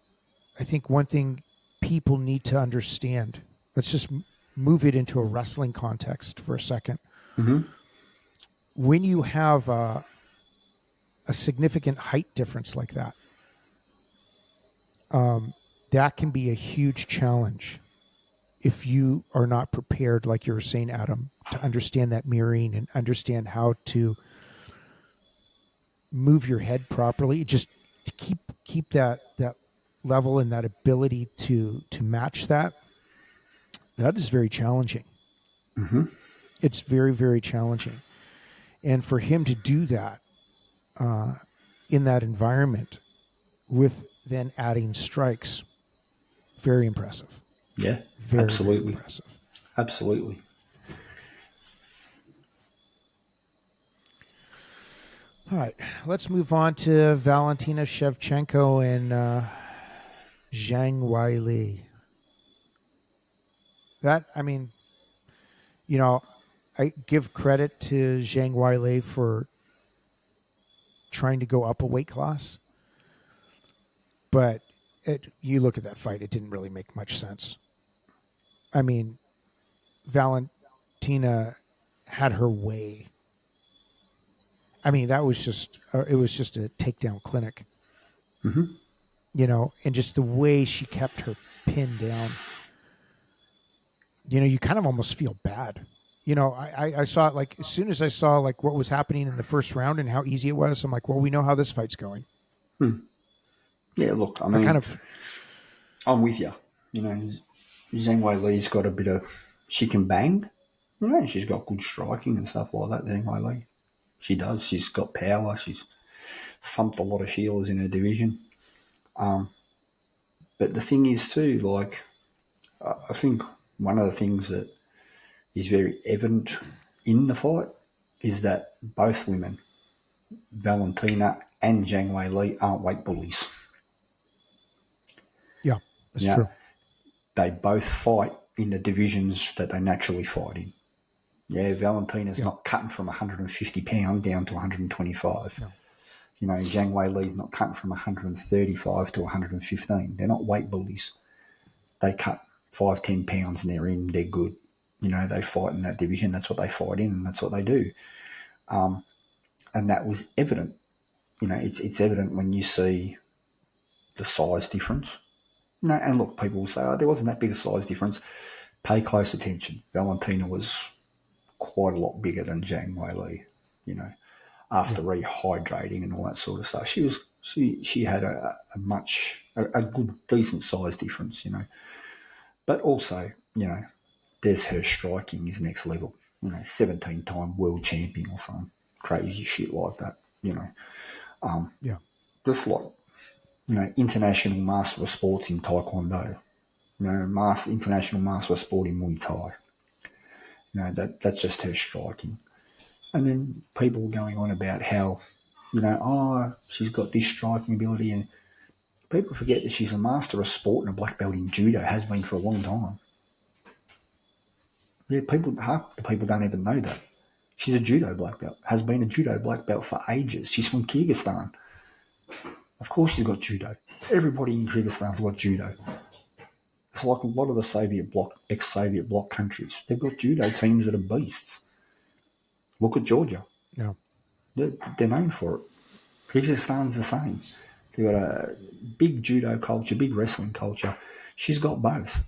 Speaker 1: I think, one thing people need to understand. Let's just move it into a wrestling context for a second. When you have a significant height difference like that, that can be a huge challenge if you are not prepared, like you were saying, Adam, to understand that mirroring and understand how to move your head properly. Just to keep that level and that ability to match that. That is very challenging. It's very, very challenging, and for him to do that in that environment with then adding strikes, very impressive.
Speaker 2: Yeah,
Speaker 1: Very, very
Speaker 2: absolutely.
Speaker 1: impressive.
Speaker 2: Absolutely.
Speaker 1: All right, let's move on to Valentina Shevchenko and Zhang Weili. That, I mean, I give credit to Zhang Weili for trying to go up a weight class, but you look at that fight, it didn't really make much sense. I mean, Valentina had her way. I mean, that was just it was just a takedown clinic. And just the way she kept her pinned down. You kind of almost feel bad. I saw it, like, as soon as I saw like what was happening in the first round and how easy it was, I'm like, well, we know how this fight's going.
Speaker 2: Yeah, look, I mean,
Speaker 1: kind of,
Speaker 2: I'm with you. Zhang Wei Li's got a bit of, she can bang. She's got good striking and stuff like that, Zhang Wei Li. She does. She's got power. She's thumped a lot of Sheilas in her division. But the thing is too, like, I think one of the things that is very evident in the fight is that both women, Valentina and Zhang Wei Li, aren't weight bullies.
Speaker 1: yeah, that's true.
Speaker 2: They both fight in the divisions that they naturally fight in. Yeah, Valentina's not cutting from 150 pound down to 125.
Speaker 1: No.
Speaker 2: Zhang Wei Li's not cutting from 135 to 115. They're not weight bullies. They cut 5-10 pounds and they're in. They're good. They fight in that division. That's what they fight in, and that's what they do. And that was evident. It's evident when you see the size difference. And look, people will say, oh, there wasn't that big a size difference. Pay close attention. Valentina was quite a lot bigger than Zhang Wei Li, after rehydrating and all that sort of stuff. She had a good, decent size difference, But also, there's her striking is next level. 17-time world champion or some crazy shit like that, Just like, international master of sports in Taekwondo, international master of sport in Muay Thai. That's just her striking. And then people going on about how, she's got this striking ability, and people forget that she's a master of sport and a black belt in judo, has been for a long time. Yeah, half the people don't even know that. She's a judo black belt, has been a judo black belt for ages. She's from Kyrgyzstan. Of course she's got judo. Everybody in Kyrgyzstan's got judo. It's like a lot of the ex-Soviet bloc countries. They've got judo teams that are beasts. Look at Georgia.
Speaker 1: Yeah.
Speaker 2: They're known for it. Kyrgyzstan's the same. They've got a big judo culture, big wrestling culture. She's got both.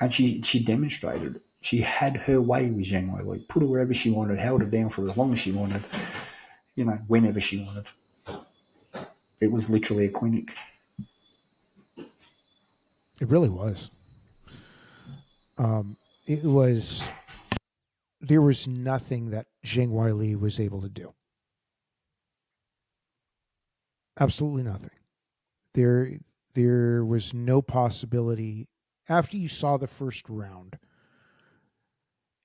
Speaker 2: And she demonstrated it. She had her way with Zhang Weili. Put her wherever she wanted, held her down for as long as she wanted, whenever she wanted. It was literally a clinic.
Speaker 1: It really was. It was. There was nothing that Zhang Weili was able to do. Absolutely nothing. There was no possibility after you saw the first round,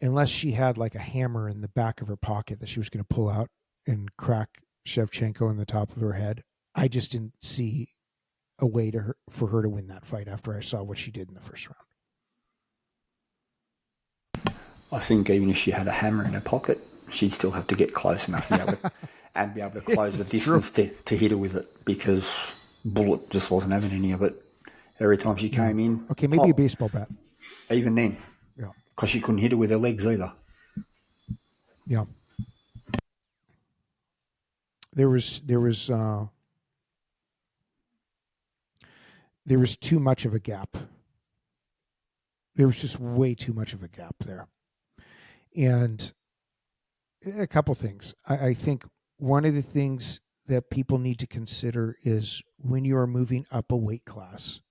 Speaker 1: unless she had like a hammer in the back of her pocket that she was going to pull out and crack Shevchenko in the top of her head. I just didn't see a way for her to win that fight after I saw what she did in the first round.
Speaker 2: I think even if she had a hammer in her pocket, she'd still have to get close enough and be able to close the distance to hit her with it, because Bullet just wasn't having any of it. Every time she came in.
Speaker 1: Okay, maybe a baseball bat.
Speaker 2: Even then.
Speaker 1: Yeah.
Speaker 2: Because she couldn't hit her with her legs either.
Speaker 1: Yeah. There was too much of a gap. There was just way too much of a gap there. And a couple things. I think one of the things that people need to consider is when you are moving up a weight class,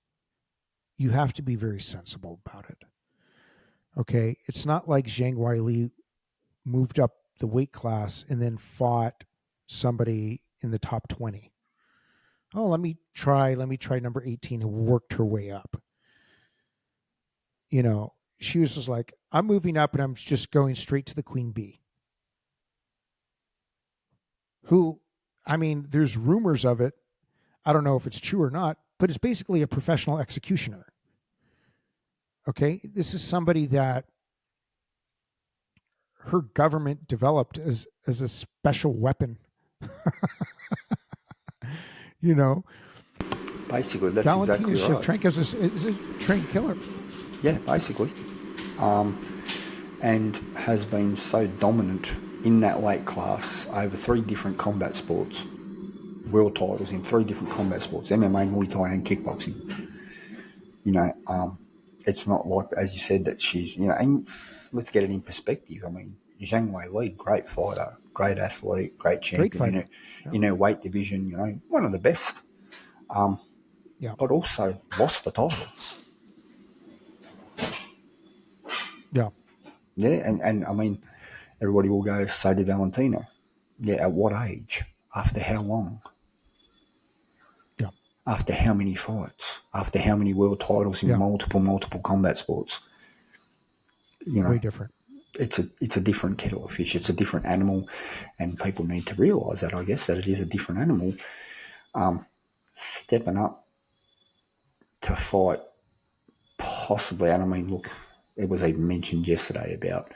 Speaker 1: you have to be very sensible about it. Okay? It's not like Zhang Weili moved up the weight class and then fought somebody in the top 20. Oh, let me try number 18 and worked her way up. She was just like, I'm moving up and I'm just going straight to the Queen Bee. There's rumors of it. I don't know if it's true or not, but it's basically a professional executioner. Okay? This is somebody that her government developed as a special weapon.
Speaker 2: Basically, that's
Speaker 1: Valentina
Speaker 2: exactly right.
Speaker 1: Shevchenko is a trained killer.
Speaker 2: Yeah, basically. And has been so dominant in that weight class over 3 different combat sports. World titles in 3 different combat sports: MMA, Muay Thai, and kickboxing. It's not like, as you said, that she's, and let's get it in perspective. Zhang Weili, great fighter, great athlete, great champion in her weight division, one of the best. But also lost the title.
Speaker 1: Yeah.
Speaker 2: Yeah, and everybody will go, so did Valentina. Yeah, at what age? After how long?
Speaker 1: Yeah.
Speaker 2: After how many fights? After how many world titles in multiple combat sports?
Speaker 1: Way different.
Speaker 2: It's a different kettle of fish. It's a different animal, and people need to realise that, I guess, that it is a different animal. Stepping up to fight, possibly, and look, it was even mentioned yesterday about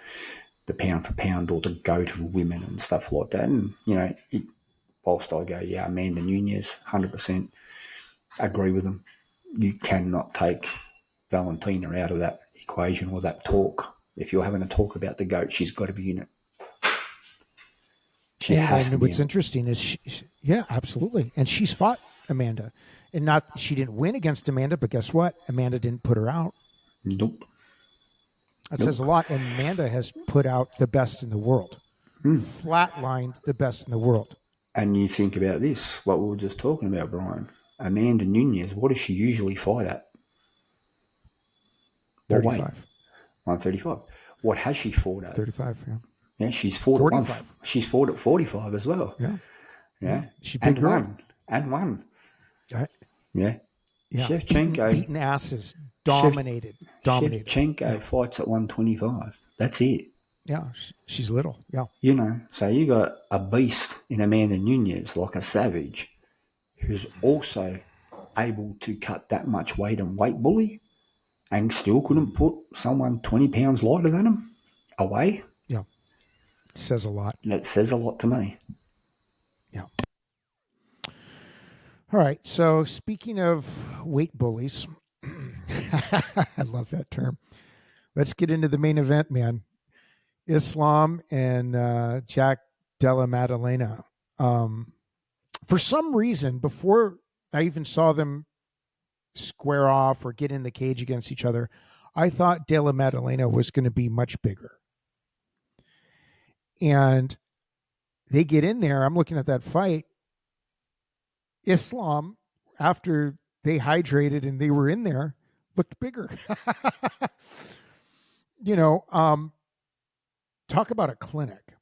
Speaker 2: the pound for pound or the go to women and stuff like that. And, whilst I go, yeah, Amanda Nunes, 100% agree with them. You cannot take Valentina out of that equation or that talk. If you're having a talk about the GOAT, she's got to be in it. She has to be.
Speaker 1: What's interesting is, absolutely. And she's fought Amanda. And she didn't win against Amanda, but guess what? Amanda didn't put her out.
Speaker 2: Nope.
Speaker 1: That says a lot. And Amanda has put out the best in the world. Flatlined the best in the world.
Speaker 2: And you think about this, what we were just talking about, Brian. Amanda Nunes, what does she usually fight at?
Speaker 1: 35.
Speaker 2: 135. What has she fought at?
Speaker 1: 35, yeah.
Speaker 2: Yeah, she's fought 45. She's fought at 45 as well.
Speaker 1: Yeah.
Speaker 2: Yeah.
Speaker 1: She's big girl.
Speaker 2: Won.
Speaker 1: Yeah.
Speaker 2: Yeah. Shevchenko.
Speaker 1: Beaten asses. Dominated.
Speaker 2: Shevchenko fights at 125. That's it.
Speaker 1: Yeah, she's little. Yeah.
Speaker 2: You know, so you got a beast in Amanda Nunes, like a savage, who's also able to cut that much weight and weight bully and still couldn't
Speaker 1: Mm.
Speaker 2: put someone 20 pounds lighter than him away.
Speaker 1: Yeah. It says a lot.
Speaker 2: That says a lot to me.
Speaker 1: Yeah. All right. So speaking of weight bullies, I love that term. Let's get into the main event, man. Islam and Jack Della Maddalena. For some reason, before I even saw them square off or get in the cage against each other, I thought Della Maddalena was going to be much bigger. And they get in there. I'm looking at that fight. Islam, after they hydrated and they were in there, looked bigger. you know, um, Talk about a clinic.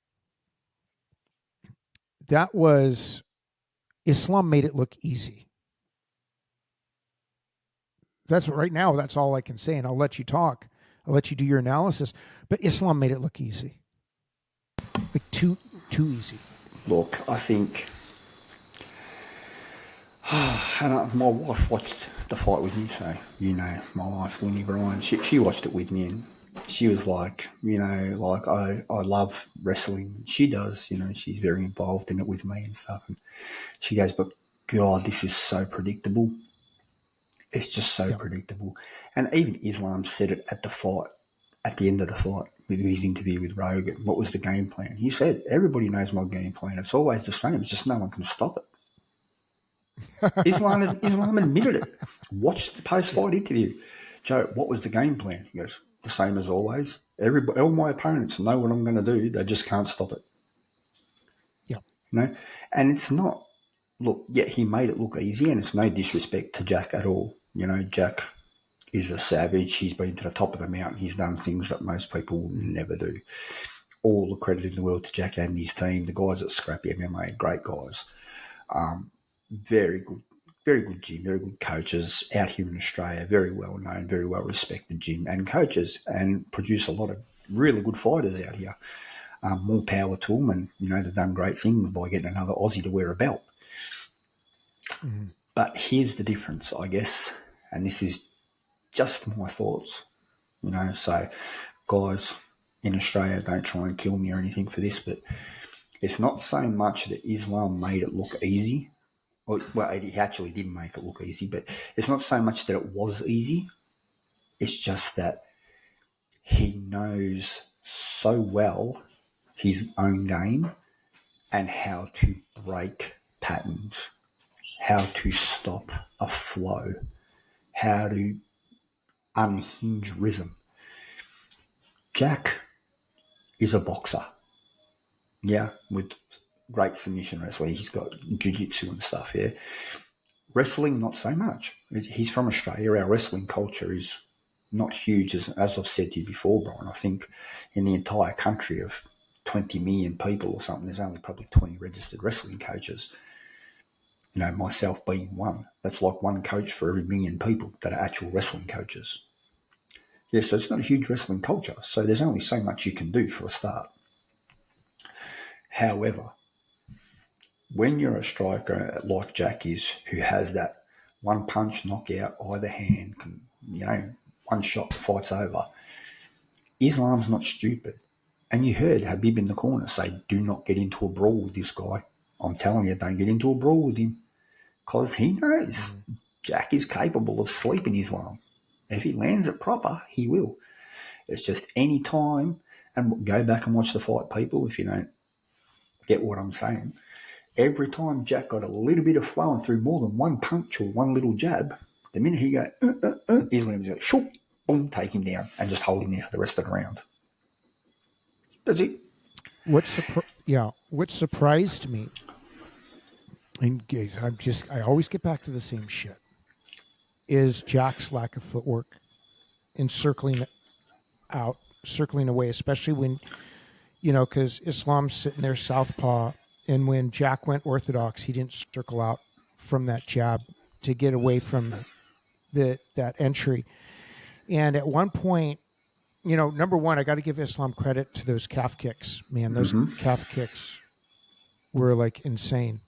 Speaker 1: That was Islam made it look easy. That's right now. That's all I can say, and I'll let you talk. I'll let you do your analysis. But Islam made it look easy, like too easy.
Speaker 2: Look, I think, and my wife watched the fight with me, so you know, my wife, Linny Bryan, she watched it with me, and she was like, you know, like I love wrestling. She does, you know, she's very involved in it with me and stuff. And she goes, but God, this is so predictable. It's just so
Speaker 1: Yeah.
Speaker 2: predictable. And even Islam said it at the fight, at the end of the fight, with his interview with Rogan. What was the game plan? He said, everybody knows my game plan. It's always the same. It's just no one can stop it. Islam admitted it. Watch the post-fight interview. Joe, what was the game plan? He goes, the same as always. Everybody, all my opponents know what I'm going to do. They just can't stop it.
Speaker 1: Yeah.
Speaker 2: You know? And it's not, look, yeah, he made it look easy, and it's no disrespect to Jack at all. You know, Jack is a savage. He's been to the top of the mountain. He's done things that most people will never do. All the credit in the world to Jack and his team. The guys at Scrappy MMA are great guys. Very good gym, very good coaches out here in Australia, very well known, very well respected gym and coaches, and produce a lot of really good fighters out here. More power to them, and you know they've done great things by getting another Aussie to wear a belt.
Speaker 1: Mm-hmm.
Speaker 2: But here's the difference, I guess, and this is just my thoughts. You know, so guys in Australia, don't try and kill me or anything for this, but it's not so much that Islam made it look easy. Well, he actually did make it look easy, but it's not so much that it was easy. It's just that he knows so well his own game and how to break patterns, how to stop a flow, how to unhinge rhythm. Jack is a boxer, yeah, with great submission wrestling. He's got jiu-jitsu and stuff, yeah. Wrestling, not so much. He's from Australia. Our wrestling culture is not huge, as I've said to you before, Brian. I think in the entire country of 20 million people or something, there's only probably 20 registered wrestling coaches. You know, myself being one. That's like one coach for every million people that are actual wrestling coaches. Yeah, so it's not a huge wrestling culture. So there's only so much you can do for a start. However, when you're a striker like Jack is, who has that one punch knockout, either hand, can, you know, one shot, the fight's over. Islam's not stupid. And you heard Habib in the corner say, do not get into a brawl with this guy. I'm telling you, don't get into a brawl with him. Because he knows Jack is capable of sleeping Islam. If he lands it proper, he will. It's just any time, and go back and watch the fight, people, if you don't get what I'm saying. Every time Jack got a little bit of flowing through more than one punch or one little jab, the minute he go, Islam's like, shoop, boom, take him down and just hold him there for the rest of the round. That's it.
Speaker 1: What surprised me, and I always get back to the same shit, is Jack's lack of footwork in circling away, especially when, because Islam's sitting there southpaw, and when Jack went orthodox, he didn't circle out from that jab to get away from that entry. And at one point, number one, I got to give Islam credit to those calf kicks, man. Those calf kicks were like insane.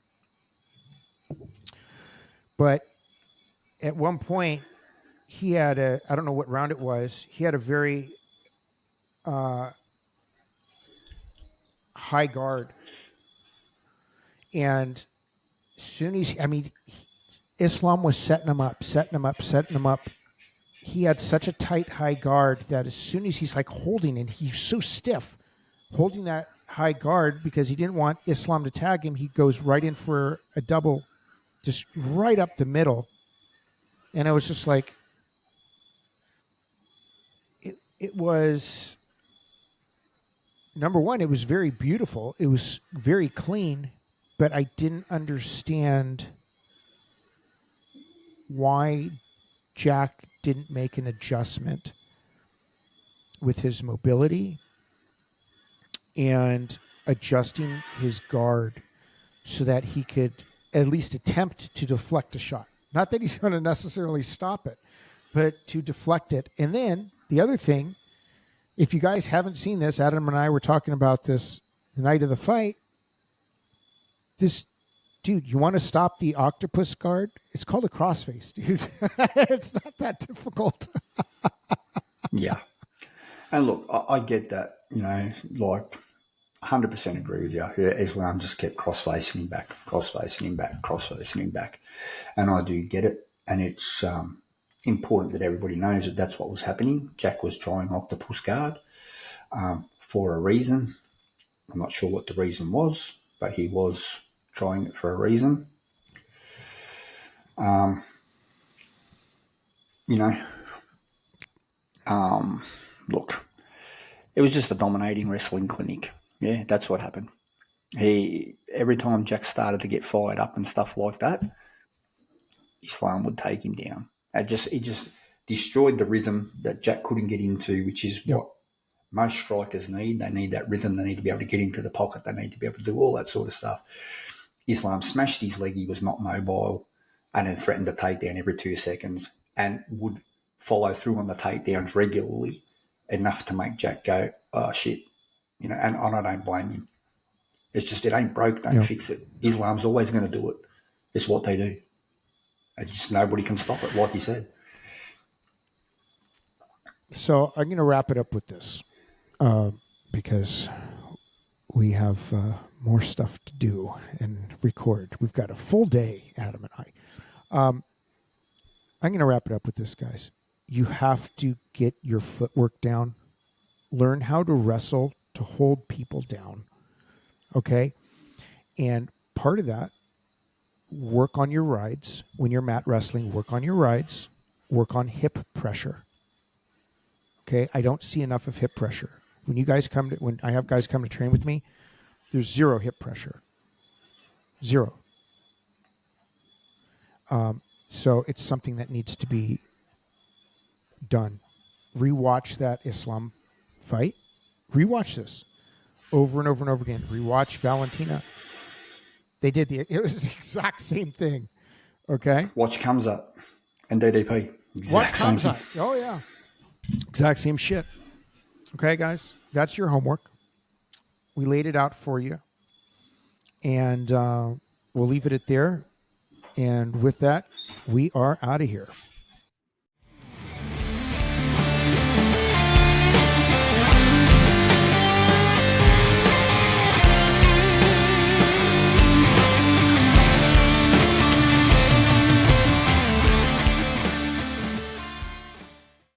Speaker 1: But at one point, he had I don't know what round it was. He had a very high guard. And as soon as, Islam was setting him up. He had such a tight high guard that as soon as he's like holding it, he's so stiff, holding that high guard because he didn't want Islam to tag him. He goes right in for a double, just right up the middle. And I was just like, it was, number one, it was very beautiful. It was very clean, but I didn't understand why Jack didn't make an adjustment with his mobility and adjusting his guard so that he could at least attempt to deflect a shot. Not that he's going to necessarily stop it, but to deflect it. And then the other thing, if you guys haven't seen this, Adam and I were talking about this the night of the fight. This dude, you want to stop the octopus guard? It's called a crossface, dude. It's not that difficult.
Speaker 2: Yeah. And look, I get that, like 100% agree with you. Yeah, Islam just kept cross-facing him back. And I do get it. And it's important that everybody knows that that's what was happening. Jack was trying octopus guard for a reason. I'm not sure what the reason was, but he was trying it for a reason. Look, it was just a dominating wrestling clinic. Yeah, that's what happened. Every time Jack started to get fired up and stuff like that, Islam would take him down. It just destroyed the rhythm that Jack couldn't get into, which is what most strikers need. They need that rhythm. They need to be able to get into the pocket. They need to be able to do all that sort of stuff. Islam smashed his leg. He was not mobile and then threatened to take down every 2 seconds and would follow through on the takedowns regularly enough to make Jack go, oh, shit. And I don't blame him. It's just, it ain't broke, don't fix it. Islam's always going to do it. It's what they do. And just nobody can stop it, like you said.
Speaker 1: So I'm going to wrap it up with this because we have more stuff to do and record. We've got a full day, Adam and I. I'm going to wrap it up with this, guys. You have to get your footwork down. Learn how to wrestle to hold people down. Okay? And part of that, work on your rides. When you're mat wrestling, work on your rides. Work on hip pressure. Okay? I don't see enough of hip pressure. When I have guys come to train with me, there's zero hip pressure. Zero. So it's something that needs to be done. Rewatch that Islam fight. Rewatch this over and over and over again. Rewatch Valentina. It was the exact same thing. Okay.
Speaker 2: Watch Comes Up and DDP.
Speaker 1: Watch Comes Up. Oh yeah. Exact same shit. Okay, guys, that's your homework. We laid it out for you. And we'll leave it at there. And with that, we are out of here.